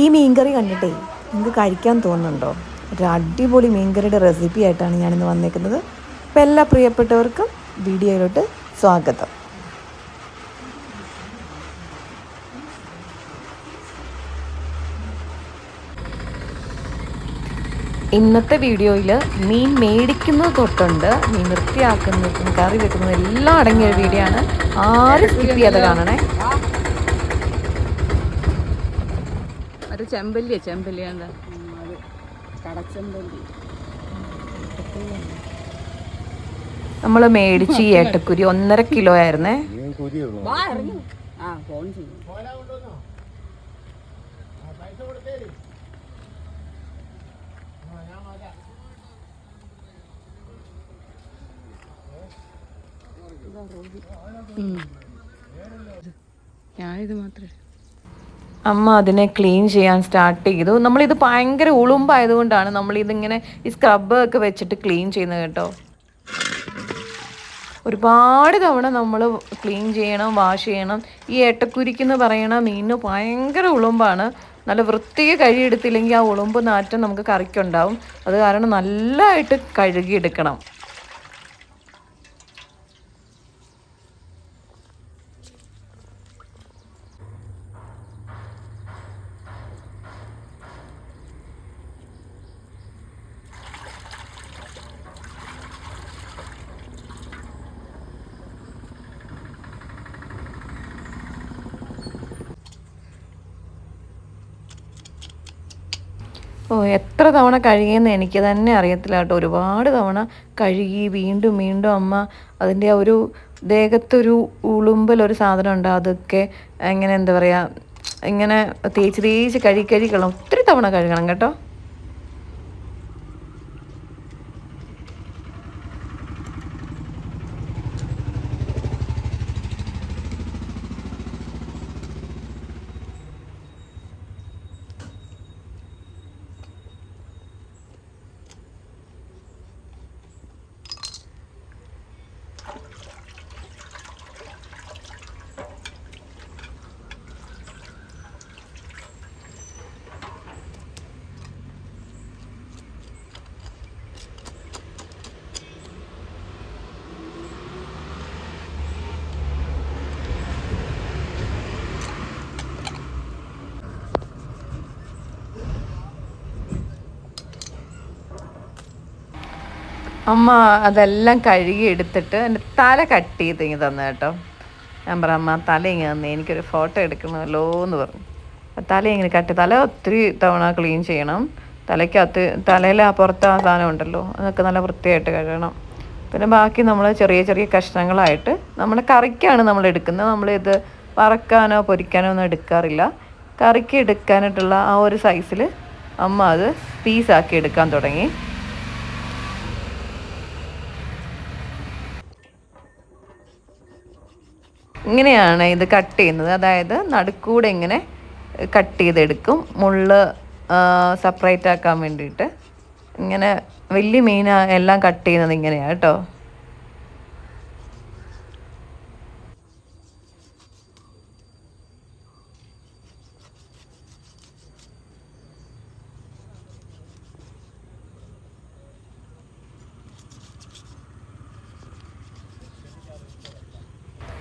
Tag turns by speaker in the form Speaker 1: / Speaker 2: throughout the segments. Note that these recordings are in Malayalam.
Speaker 1: ഈ മീൻകറി കണ്ടിട്ടേ നിങ്ങൾക്ക് കഴിക്കാൻ തോന്നുന്നുണ്ടോ? ഒരു അടിപൊളി മീൻകറിയുടെ റെസിപ്പി ആയിട്ടാണ് ഞാനിന്ന് വന്നേക്കുന്നത്. അപ്പോൾ എല്ലാ പ്രിയപ്പെട്ടവർക്കും വീഡിയോയിലോട്ട് സ്വാഗതം. ഇന്നത്തെ വീഡിയോയിൽ മീൻ മേടിക്കുന്നത് തൊട്ടുണ്ട് മീൻ വൃത്തിയാക്കുന്നതും കറി വെക്കുന്നതും എല്ലാം അടങ്ങിയ ഒരു വീഡിയോ ആണ്. ആരും സ്കിപ്പ് ചെയ്യാതെ കാണണേ.
Speaker 2: ചെമ്പല്ലിയാണ്ട കടച്ചെമ്പല്ലി
Speaker 1: നമ്മൾ മേടിച്ച് ഈ ഏട്ടക്കുരി 1.5 കിലോ ആയിരുന്നേ.
Speaker 2: ഞാനിത് മാത്രമേ
Speaker 1: അമ്മ അതിനെ ക്ലീൻ ചെയ്യാൻ സ്റ്റാർട്ട് ചെയ്തു. നമ്മളിത് ഭയങ്കര ഉളുമ്പായതുകൊണ്ടാണ് നമ്മളിതിങ്ങനെ ഈ സ്ക്രബ് ഒക്കെ വെച്ചിട്ട് ക്ലീൻ ചെയ്യുന്നത് കേട്ടോ. ഒരുപാട് തവണ നമ്മൾ ക്ലീൻ ചെയ്യണം, വാഷ് ചെയ്യണം. ഈ ഏട്ടക്കുരിക്കെന്ന് പറയണ മീനിന് ഭയങ്കര ഉളുമ്പാണ്. നല്ല വൃത്തിക്ക് കഴുകിയെടുത്തില്ലെങ്കിൽ ആ ഉളുമ്പ് നാറ്റം നമുക്ക് കറിക്കുണ്ടാവും. അത് കാരണം നല്ലതായിട്ട് കഴുകിയെടുക്കണം. എത്ര തവണ കഴുകിയെന്ന് എനിക്ക് തന്നെ അറിയത്തില്ല കേട്ടോ. ഒരുപാട് തവണ കഴുകി വീണ്ടും വീണ്ടും അമ്മ അതിൻ്റെ ആ ഒരു ദേഹത്തൊരു ഉളുമ്പലൊരു സാധനം ഉണ്ട്, അതൊക്കെ ഇങ്ങനെ എന്താ പറയുക, ഇങ്ങനെ തേച്ച് കഴുകണം. ഒത്തിരി തവണ കഴുകണം കേട്ടോ. അമ്മ അതെല്ലാം കഴുകി എടുത്തിട്ട് എൻ്റെ തല കട്ട് ചെയ്ത് ഇങ്ങനെ തന്നു കേട്ടോ. ഞാൻ പറഞ്ഞു അമ്മ തല ഇങ്ങനെ തന്നെ, എനിക്കൊരു ഫോട്ടോ എടുക്കണമല്ലോ എന്ന് പറഞ്ഞു. തല ഇങ്ങനെ തല ഒത്തിരി തവണ ക്ലീൻ ചെയ്യണം. തലയ്ക്കകത്ത് തലയിൽ ആ പുറത്ത് ആ സാധനം ഉണ്ടല്ലോ, അതൊക്കെ നല്ല വൃത്തിയായിട്ട് കഴുകണം. പിന്നെ ബാക്കി നമ്മൾ ചെറിയ ചെറിയ കഷ്ണങ്ങളായിട്ട് നമ്മുടെ കറിക്കാണ് നമ്മൾ എടുക്കുന്നത്. നമ്മളിത് വറക്കാനോ പൊരിക്കാനോ ഒന്നും എടുക്കാറില്ല. കറിക്ക് എടുക്കാനായിട്ടുള്ള ആ ഒരു സൈസിൽ അമ്മ അത് പീസാക്കി എടുക്കാൻ തുടങ്ങി. ഇങ്ങനെയാണ് ഇത് കട്ട് ചെയ്യുന്നത്. അതായത് നടുക്കൂടെ ഇങ്ങനെ കട്ട് ചെയ്തെടുക്കും, മുള്ള് സെപ്പറേറ്റ് ആക്കാൻ വേണ്ടിയിട്ട്. ഇങ്ങനെ വലിയ മീൻ എല്ലാം കട്ട് ചെയ്യുന്നത് ഇങ്ങനെയാണ് കേട്ടോ.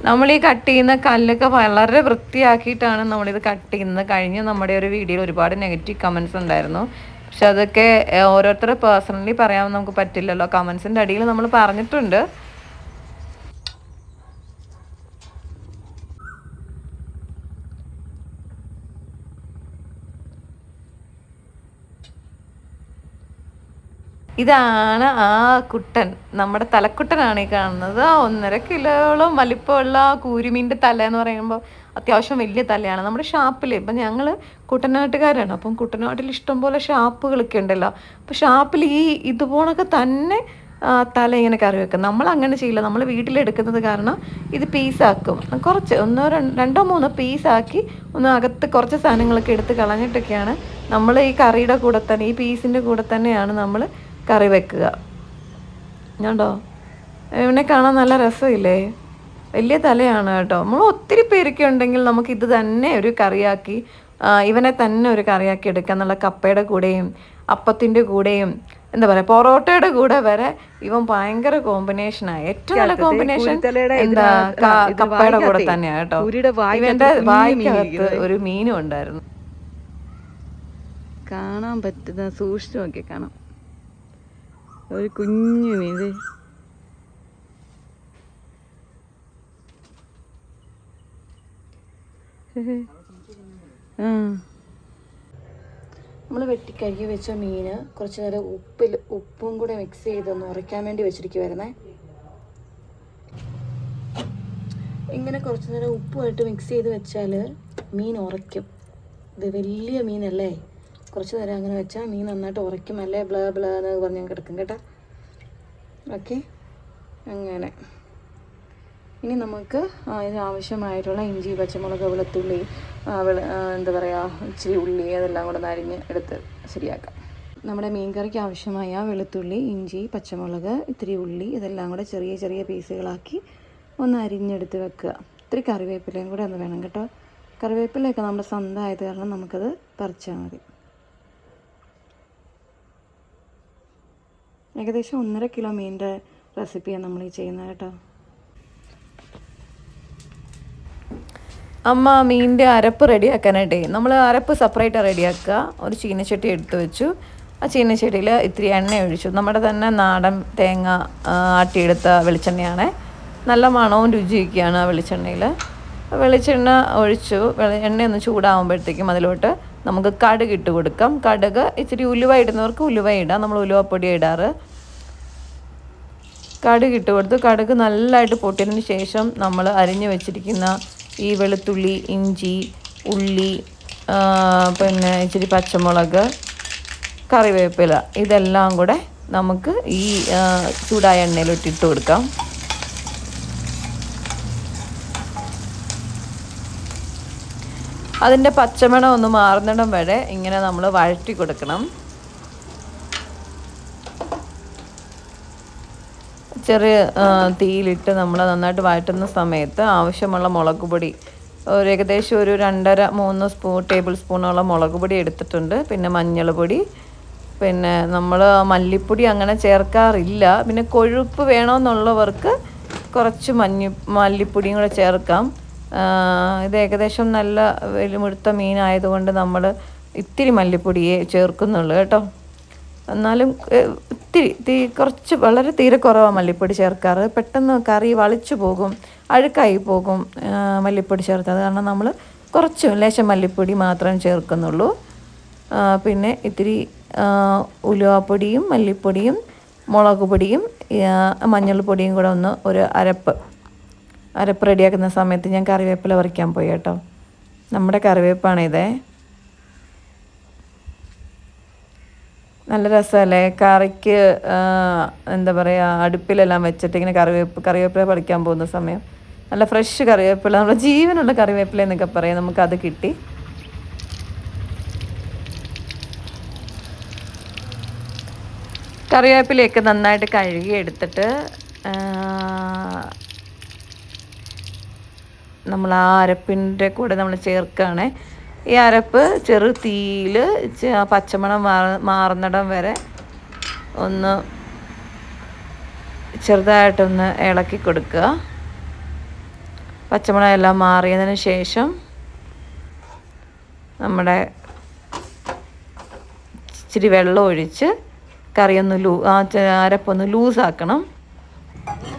Speaker 1: നമ്മൾ ഈ കട്ട് ചെയ്യുന്ന കല്ലൊക്കെ വളരെ വൃത്തിയാക്കിയിട്ടാണ് നമ്മളിത് കട്ട് ചെയ്യുന്നത്. കഴിഞ്ഞ് നമ്മുടെ ഒരു വീഡിയോയിൽ ഒരുപാട് നെഗറ്റീവ് കമൻസ് ഉണ്ടായിരുന്നു. പക്ഷെ അതൊക്കെ ഓരോരുത്തർ പേഴ്സണലി പറയാൻ നമുക്ക് പറ്റില്ലല്ലോ. കമൻസിൻ്റെ അടിയിൽ നമ്മൾ പറഞ്ഞിട്ടുണ്ട്. ഇതാണ് ആ കുട്ടൻ, നമ്മുടെ തലക്കുട്ടനാണ് ഈ കാണുന്നത്. 1.5 കിലോയോളം വലിപ്പമുള്ള കൂരിമീൻ്റെ തല എന്ന് പറയുമ്പോൾ അത്യാവശ്യം വലിയ തലയാണ്. നമ്മുടെ ഷാപ്പിൽ ഇപ്പം ഞങ്ങൾ കുട്ടനാട്ടുകാരാണ്, അപ്പം കുട്ടനാട്ടിൽ ഇഷ്ടംപോലെ ഷാപ്പുകളൊക്കെ ഉണ്ടല്ലോ. അപ്പോൾ ഷാപ്പിൽ ഈ ഇതുപോലൊക്കെ തന്നെ തല ഇങ്ങനെ കറി വെക്കും. നമ്മൾ അങ്ങനെ ചെയ്യില്ല, നമ്മൾ വീട്ടിലെടുക്കുന്നത് കാരണം ഇത് പീസാക്കും. കുറച്ച് 2-3 പീസാക്കി ഒന്ന് അകത്ത് കുറച്ച് സാധനങ്ങളൊക്കെ എടുത്ത് കളഞ്ഞിട്ടൊക്കെയാണ് നമ്മൾ ഈ കറിയുടെ കൂടെ തന്നെ, ഈ പീസിൻ്റെ കൂടെ തന്നെയാണ് നമ്മൾ കറി വെക്കുക. കണ്ടോ, ഇവനെ കാണാൻ നല്ല രസമില്ലേ? വലിയ തലയാണ് കേട്ടോ. നമ്മൾ ഒത്തിരി പേരൊക്കെ ഉണ്ടെങ്കിൽ നമുക്ക് ഇത് തന്നെ ഒരു കറിയാക്കി, ഇവനെ തന്നെ ഒരു കറിയാക്കി എടുക്കാം. എന്നുള്ള കപ്പയുടെ കൂടെയും അപ്പത്തിൻ്റെ കൂടെയും എന്താ പറയുക, പൊറോട്ടയുടെ കൂടെ വരെ ഇവൻ ഭയങ്കര കോമ്പിനേഷനാണ്. ഏറ്റവും നല്ല കോമ്പിനേഷൻ എന്താ കപ്പയുടെ കൂടെ തന്നെയാണ് കേട്ടോ. ഇവന്റെ വായ്ക്കകത്ത് ഒരു മീനും ഉണ്ടായിരുന്നു.
Speaker 2: കാണാൻ പറ്റുന്ന സൂക്ഷിച്ചു നോക്കി കാണാം, ഒരു കുഞ്ഞു മീൻ.
Speaker 1: നമ്മൾ വെട്ടിക്കഴുകി വെച്ച മീൻ കുറച്ച് നേരം ഉപ്പും കൂടെ മിക്സ് ചെയ്തൊന്ന് ഉറയ്ക്കാൻ വേണ്ടി വെച്ചിരിക്കുവായിരുന്നേ. ഇങ്ങനെ കുറച്ച് നേരം ഉപ്പുമായിട്ട് മിക്സ് ചെയ്ത് വെച്ചാൽ മീൻ ഉറയ്ക്കും. ഇത് വലിയ മീനല്ലേ, കുറച്ച് നേരം അങ്ങനെ വെച്ചാൽ മീൻ നന്നായിട്ട് ഉറയ്ക്കും. അല്ലേ ബ്ലാ ബ്ലാ എന്ന് പറഞ്ഞ് കിടക്കും കേട്ടോ. ഓക്കെ, അങ്ങനെ ഇനി നമുക്ക് ഇതിനാവശ്യമായിട്ടുള്ള ഇഞ്ചി, പച്ചമുളക്, വെളുത്തുള്ളി, എന്താ പറയുക, ഇച്ചിരി ഉള്ളി അതെല്ലാം കൂടെ അരിഞ്ഞ് എടുത്ത് ശരിയാക്കാം. നമ്മുടെ മീൻ കറിക്ക് ആവശ്യമായ വെളുത്തുള്ളി, ഇഞ്ചി, പച്ചമുളക്, ഇത്തിരി ഉള്ളി ഇതെല്ലാം കൂടെ ചെറിയ ചെറിയ പീസുകളാക്കി ഒന്ന് അരിഞ്ഞെടുത്ത് വെക്കുക. ഇത്തിരി കറിവേപ്പിലയും കൂടെ ഒന്ന് വേണം കേട്ടോ. കറിവേപ്പിലയൊക്കെ നമ്മുടെ സ്വന്തമായത് കാരണം നമുക്കത് പറിച്ചാൽ മതി. ഏകദേശം 1.5 കിലോ മീനിൻ്റെ റെസിപ്പിയാണ് നമ്മൾ ഈ ചെയ്യുന്നത് കേട്ടോ. അമ്മ മീനിൻ്റെ അരപ്പ് റെഡിയാക്കാനായിട്ടേ നമ്മൾ അരപ്പ് സെപ്പറേറ്റ് റെഡിയാക്കുക. ഒരു ചീനച്ചട്ടി എടുത്ത് വെച്ചു. ആ ചീനച്ചട്ടിയിൽ ഇത്തിരി എണ്ണ ഒഴിച്ചു. നമ്മുടെ തന്നെ നാടൻ തേങ്ങ ആട്ടിയെടുത്ത വെളിച്ചെണ്ണയാണ്. നല്ല മണവും രുചിയൊക്കെയാണ് ആ വെളിച്ചെണ്ണയിൽ. വെളിച്ചെണ്ണ ഒഴിച്ചു. എണ്ണയൊന്ന് ചൂടാകുമ്പോഴത്തേക്കും അതിലോട്ട് നമുക്ക് കടുക് ഇട്ട് കൊടുക്കാം. കടുക് ഇച്ചിരി ഉലുവ ഇടുന്നവർക്ക് ഉലുവ ഇടാം, നമ്മൾ ഉലുവപ്പൊടി ഇടാറ്. കടുക് ഇട്ട് കൊടുത്ത് കടുക് നല്ലതായിട്ട് പൊട്ടിയതിന് ശേഷം നമ്മൾ അരിഞ്ഞു വെച്ചിരിക്കുന്ന ഈ വെളുത്തുള്ളി, ഇഞ്ചി, ഉള്ളി, പിന്നെ ഇച്ചിരി പച്ചമുളക്, കറിവേപ്പില ഇതെല്ലാം കൂടെ നമുക്ക് ഈ ചൂടായ എണ്ണയിലോട്ട് ഇട്ട് കൊടുക്കാം. അതിൻ്റെ പച്ചമണം ഒന്ന് മാറുന്നിടം വരെ ഇങ്ങനെ നമ്മൾ വഴറ്റി കൊടുക്കണം. ചെറിയ തീയിലിട്ട് നമ്മൾ നന്നായിട്ട് വഴറ്റുന്ന സമയത്ത് ആവശ്യമുള്ള മുളക് പൊടി ഏകദേശം ഒരു 2.5-3 ടേബിൾ സ്പൂണോളം മുളക് പൊടി എടുത്തിട്ടുണ്ട്. പിന്നെ മഞ്ഞൾ പൊടി, പിന്നെ നമ്മൾ മല്ലിപ്പൊടി അങ്ങനെ ചേർക്കാറില്ല. പിന്നെ കൊഴുപ്പ് വേണമെന്നുള്ളവർക്ക് കുറച്ച് മല്ലിപ്പൊടിയും കൂടെ ചേർക്കാം. ഇത് ഏകദേശം നല്ല വെലുമുഴുത്ത മീനായതുകൊണ്ട് നമ്മൾ ഇത്തിരി മല്ലിപ്പൊടിയേ ചേർക്കുന്നുള്ളൂ കേട്ടോ. എന്നാലും കുറച്ച് വളരെ തീരെ കുറവാണ് മല്ലിപ്പൊടി ചേർക്കാറ്. പെട്ടെന്ന് കറി വളിച്ചു പോകും, അഴുക്കായി പോകും മല്ലിപ്പൊടി ചേർത്ത്. അത് കാരണം നമ്മൾ കുറച്ച് ലേശം മല്ലിപ്പൊടി മാത്രം ചേർക്കുന്നുള്ളൂ. പിന്നെ ഇത്തിരി ഉലുവാപ്പൊടിയും മല്ലിപ്പൊടിയും മുളക് പൊടിയും മഞ്ഞൾപ്പൊടിയും കൂടെ ഒന്ന് ഒരു അരപ്പ് റെഡിയാക്കുന്ന സമയത്ത് ഞാൻ കറിവേപ്പില പറിക്കാൻ പോയി കേട്ടോ. നമ്മുടെ കറിവേപ്പാണിതേ. നല്ല രസമല്ലേ കറിക്ക്, എന്താ പറയുക, അടുപ്പിലെല്ലാം വെച്ചിട്ട് ഇങ്ങനെ കറിവേപ്പില പറിക്കാൻ പോകുന്ന സമയം നല്ല ഫ്രഷ് കറിവേപ്പില, നമ്മുടെ ജീവനുള്ള കറിവേപ്പില എന്നൊക്കെ പറയാം, നമുക്കത് കിട്ടി. കറിവേപ്പിലയൊക്കെ നന്നായിട്ട് കഴുകി എടുത്തിട്ട് നമ്മൾ ആ അരപ്പിൻ്റെ കൂടെ നമ്മൾ ചേർക്കുകയാണ്. ഈ അരപ്പ് ചെറു തീയിൽ പച്ചമണം മാറുന്നിടം വരെ ഒന്ന് ചെറുതായിട്ടൊന്ന് ഇളക്കി കൊടുക്കുക. പച്ചമണം എല്ലാം മാറിയതിന് ശേഷം നമ്മുടെ ഇച്ചിരി വെള്ളം ഒഴിച്ച് കറിയൊന്ന് അരപ്പൊന്ന് ലൂസാക്കണം.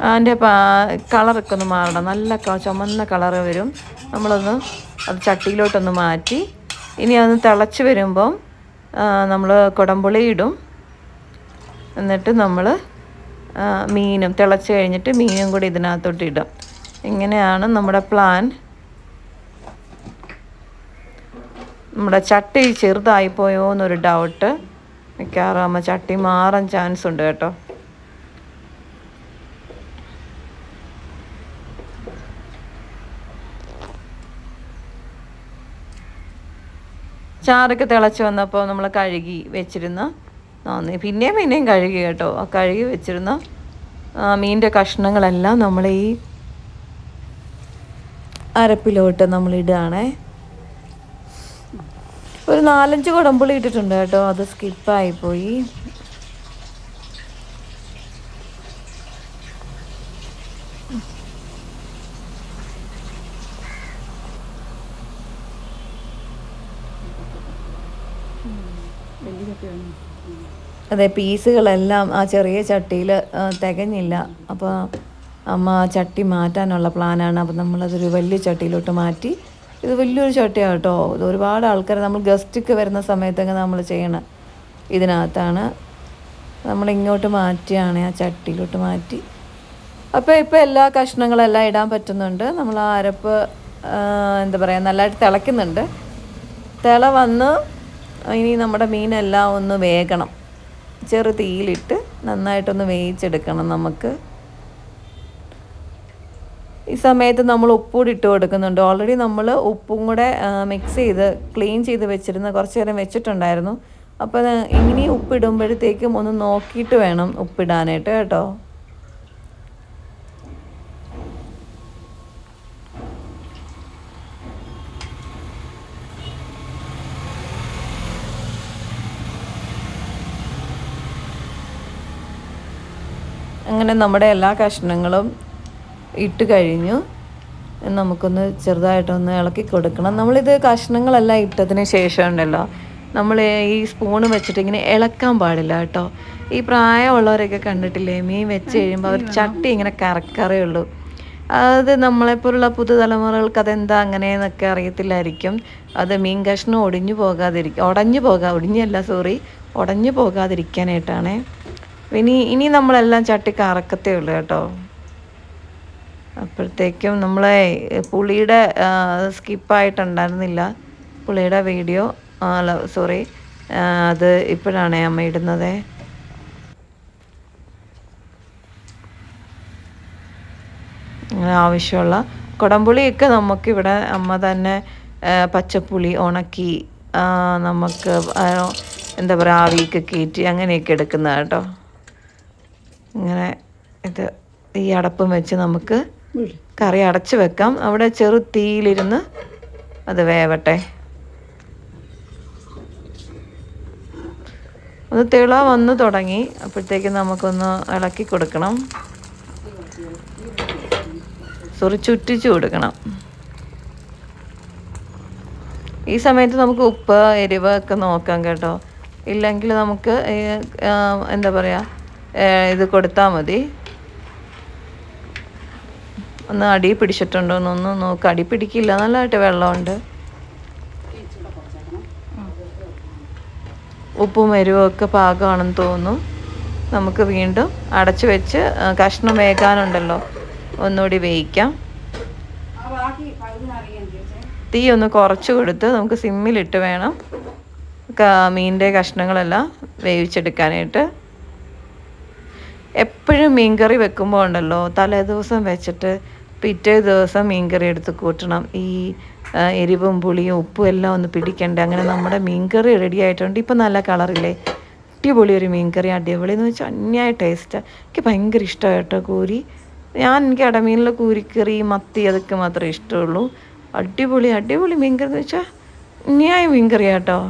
Speaker 1: അതിൻ്റെ കളറൊക്കെ ഒന്ന് മാറണം, നല്ല ചുമന്ന കളറ് വരും. നമ്മളൊന്ന് അത് ചട്ടിയിലോട്ടൊന്ന് മാറ്റി ഇനി അതൊന്ന് തിളച്ച് വരുമ്പം നമ്മൾ കുടംപുളി ഇടും. എന്നിട്ട് നമ്മൾ മീനും തിളച്ച് കഴിഞ്ഞിട്ട് മീനും കൂടി ഇതിനകത്തോട്ട് ഇടും. ഇങ്ങനെയാണ് നമ്മുടെ പ്ലാൻ. നമ്മുടെ ചട്ടി ചെറുതായിപ്പോയോ എന്നൊരു ഡൗട്ട്. മിക്കവാറും ചട്ടി മാറാൻ ചാൻസ് ഉണ്ട് കേട്ടോ. ചാറൊക്കെ തിളച്ച് വന്നപ്പോൾ നമ്മൾ കഴുകി വെച്ചിരുന്ന പിന്നെയും കഴുകി കേട്ടോ. കഴുകി വെച്ചിരുന്ന മീനിൻ്റെ കഷ്ണങ്ങളെല്ലാം നമ്മൾ ഈ അരപ്പിലോട്ട് നമ്മൾ ഇടുകയാണേ. ഒരു 4-5 കുടംപുളി ഇട്ടിട്ടുണ്ട് കേട്ടോ, അത് സ്കിപ്പായിപ്പോയി. അതെ, പീസുകളെല്ലാം ആ ചെറിയ ചട്ടിയിൽ തികഞ്ഞില്ല. അപ്പോൾ അമ്മ ചട്ടി മാറ്റാനുള്ള പ്ലാനാണ്. അപ്പോൾ നമ്മളതൊരു വലിയ ചട്ടിയിലോട്ട് മാറ്റി. ഇത് വലിയൊരു ചട്ടിയാണ് കേട്ടോ. ഇത് ഒരുപാട് ആൾക്കാർ നമ്മൾ ഗസ്റ്റൊക്കെ വരുന്ന സമയത്തൊക്കെ നമ്മൾ ചെയ്യണം. ഇതിനകത്താണ് നമ്മളിങ്ങോട്ട് മാറ്റിയാണ്, ആ ചട്ടിയിലോട്ട് മാറ്റി. അപ്പോൾ ഇപ്പോൾ എല്ലാ കഷ്ണങ്ങളെല്ലാം ഇടാൻ പറ്റുന്നുണ്ട്. നമ്മൾ ആ അരപ്പ് എന്താ പറയുക, നല്ലതായിട്ട് തിളയ്ക്കുന്നുണ്ട്. തിള വന്ന് ഇനി നമ്മുടെ മീനെല്ലാം ഒന്ന് വേകണം. ചെറു തീയിലിട്ട് നന്നായിട്ടൊന്ന് വേവിച്ചെടുക്കണം നമുക്ക്. ഈ സമയത്ത് നമ്മൾ ഉപ്പൂടി ഇട്ട് കൊടുക്കുന്നുണ്ട്. ഓൾറെഡി നമ്മൾ ഉപ്പും കൂടെ മിക്സ് ചെയ്ത് ക്ലീൻ ചെയ്ത് വെച്ചിരുന്ന കുറച്ച് നേരം വെച്ചിട്ടുണ്ടായിരുന്നു. അപ്പോൾ ഇനി ഉപ്പിടുമ്പോഴത്തേക്കും ഒന്ന് നോക്കിയിട്ട് വേണം ഉപ്പിടാനായിട്ട് കേട്ടോ. അങ്ങനെ നമ്മുടെ എല്ലാ കഷ്ണങ്ങളും ഇട്ട് കഴിഞ്ഞു. നമുക്കൊന്ന് ചെറുതായിട്ടൊന്ന് ഇളക്കി കൊടുക്കണം. നമ്മളിത് കഷ്ണങ്ങളെല്ലാം ഇട്ടതിന് ശേഷം ഉണ്ടല്ലോ, നമ്മൾ ഈ സ്പൂണ് വെച്ചിട്ട് ഇങ്ങനെ ഇളക്കാൻ പാടില്ല കേട്ടോ. ഈ പ്രായമുള്ളവരൊക്കെ കണ്ടിട്ടില്ലേ, മീൻ വെച്ച് കഴിയുമ്പോൾ അവർ ചട്ടി ഇങ്ങനെ കറക്കറേ ഉള്ളൂ. അത് നമ്മളെപ്പോലുള്ള പുതുതലമുറകൾക്ക് അതെന്താ അങ്ങനെയെന്നൊക്കെ അറിയത്തില്ലായിരിക്കും. അത് മീൻ കഷ്ണം ഒടിഞ്ഞു പോകാതിരിക്കാനായിട്ടാണ്. ഇനി നമ്മളെല്ലാം ചട്ടി കറക്കത്തേ ഉള്ളൂ കേട്ടോ. അപ്പോഴത്തേക്കും നമ്മളെ പുളിയുടെ സ്കിപ്പായിട്ടുണ്ടായിരുന്നില്ല, പുളിയുടെ വീഡിയോ. അത് ഇപ്പോഴാണ് അമ്മ ഇടുന്നത്. അങ്ങനെ ആവശ്യമുള്ള കുടംപുളിയൊക്കെ നമുക്കിവിടെ അമ്മ തന്നെ പച്ചപ്പുളി ഉണക്കി നമുക്ക് എന്താ പറയുക, ആവിയൊക്കെ കയറ്റി അങ്ങനെയൊക്കെ എടുക്കുന്നത് കേട്ടോ. ഇങ്ങനെ ഇത് ഈ അടപ്പും വെച്ച് നമുക്ക് കറി അടച്ച് വെക്കാം. അവിടെ ചെറു തീയിലിരുന്ന് അത് വേവട്ടെ. ഒന്ന് തിള വന്ന് തുടങ്ങി, അപ്പോഴത്തേക്കും നമുക്കൊന്ന് ഇളക്കി കൊടുക്കണം. ചുറ്റിച്ചു കൊടുക്കണം. ഈ സമയത്ത് നമുക്ക് ഉപ്പ് എരിവ് ഒക്കെ നോക്കാം കേട്ടോ. ഇല്ലെങ്കിൽ നമുക്ക് എന്താ പറയുക, ഇത് കൊടുത്താൽ മതി. ഒന്ന് അടി പിടിച്ചിട്ടുണ്ടോ എന്നൊന്ന് നോക്കുക. അടി പിടിക്കില്ല, നല്ലതായിട്ട് വെള്ളമുണ്ട്. ഉപ്പും എരിവും ഒക്കെ പാകമാണെന്ന് തോന്നുന്നു. നമുക്ക് വീണ്ടും അടച്ചു വെച്ച് കഷ്ണം വേകാനുണ്ടല്ലോ, ഒന്നുകൂടി വേവിക്കാം. തീ ഒന്ന് കുറച്ച് കൊടുത്ത് നമുക്ക് സിമ്മിലിട്ട് വേണം മീനിൻ്റെ കഷ്ണങ്ങളെല്ലാം വേവിച്ചെടുക്കാനായിട്ട്. എപ്പോഴും മീൻകറി വെക്കുമ്പോൾ ഉണ്ടല്ലോ, തലേദിവസം വെച്ചിട്ട് പിറ്റേ ദിവസം മീൻകറി എടുത്ത് കൂട്ടണം. ഈ എരിവും പുളിയും ഉപ്പും എല്ലാം ഒന്ന് പിടിക്കണ്ടേ. അങ്ങനെ നമ്മുടെ മീൻകറി റെഡി ആയിട്ടുണ്ട്. ഇപ്പം നല്ല കളറില്ലേ, അടിപൊളി ഒരു മീൻകറി. അടിപൊളി എന്ന് വെച്ചാൽ അന്യായ ടേസ്റ്റാണ്. എനിക്ക് ഭയങ്കര ഇഷ്ടമാണ് കേട്ടോ കൂരി. എനിക്ക് അടമീനിലെ കൂരിക്കറി, മത്തി അതൊക്കെ മാത്രമേ ഇഷ്ടമുള്ളൂ. അടിപൊളി മീൻകറി എന്ന് വെച്ചാൽ അന്യായ മീൻകറിയാണ് കേട്ടോ.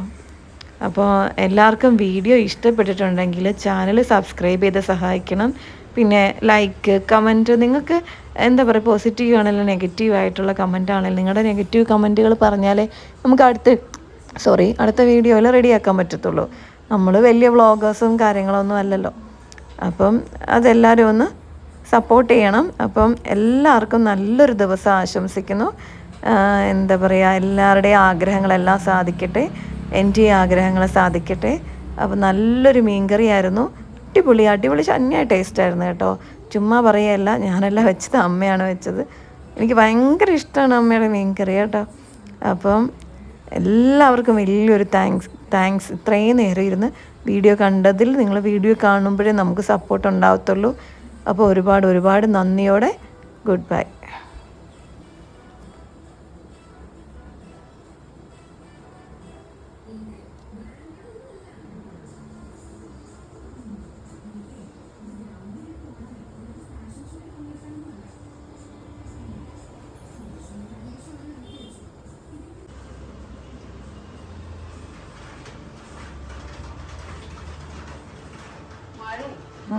Speaker 1: അപ്പോൾ എല്ലാവർക്കും വീഡിയോ ഇഷ്ടപ്പെട്ടിട്ടുണ്ടെങ്കിൽ ചാനൽ സബ്സ്ക്രൈബ് ചെയ്ത് സഹായിക്കണം. പിന്നെ ലൈക്ക്, കമൻറ്റ്, നിങ്ങൾക്ക് എന്താ പറയുക, പോസിറ്റീവ് ആണെങ്കിലും നെഗറ്റീവ് ആയിട്ടുള്ള കമൻ്റ് ആണെങ്കിലും നിങ്ങളുടെ നെഗറ്റീവ് കമൻറ്റുകൾ പറഞ്ഞാലേ നമുക്ക് അടുത്ത വീഡിയോയിൽ റെഡിയാക്കാൻ പറ്റത്തുള്ളൂ. നമ്മൾ വലിയ വ്ളോഗേഴ്സും കാര്യങ്ങളൊന്നും അല്ലല്ലോ. അപ്പം അതെല്ലാവരും ഒന്ന് സപ്പോർട്ട് ചെയ്യണം. അപ്പം എല്ലാവർക്കും നല്ലൊരു ദിവസം ആശംസിക്കുന്നു. എന്താ പറയുക, എല്ലാവരുടെയും ആഗ്രഹങ്ങളെല്ലാം സാധിക്കട്ടെ. എൻ്റെ ആഗ്രഹങ്ങൾ സാധിക്കട്ടെ. അപ്പോൾ നല്ലൊരു മീൻകറി ആയിരുന്നു. അടിപൊളി അന്യായ ടേസ്റ്റായിരുന്നു കേട്ടോ. ചുമ്മാ പറയുകയല്ല, ഞാനല്ല വെച്ചത്, അമ്മയാണ് വെച്ചത്. എനിക്ക് ഭയങ്കര ഇഷ്ടമാണ് അമ്മയുടെ മീൻകറി കേട്ടോ. അപ്പം എല്ലാവർക്കും വലിയൊരു താങ്ക്സ്. ഇത്രയും നേരം ഇരുന്ന് വീഡിയോ കണ്ടതിൽ. നിങ്ങൾ വീഡിയോ കാണുമ്പോഴേ നമുക്ക് സപ്പോർട്ട് ഉണ്ടാവത്തുള്ളൂ. അപ്പോൾ ഒരുപാട് നന്ദിയോടെ ഗുഡ് ബൈ.
Speaker 2: ആ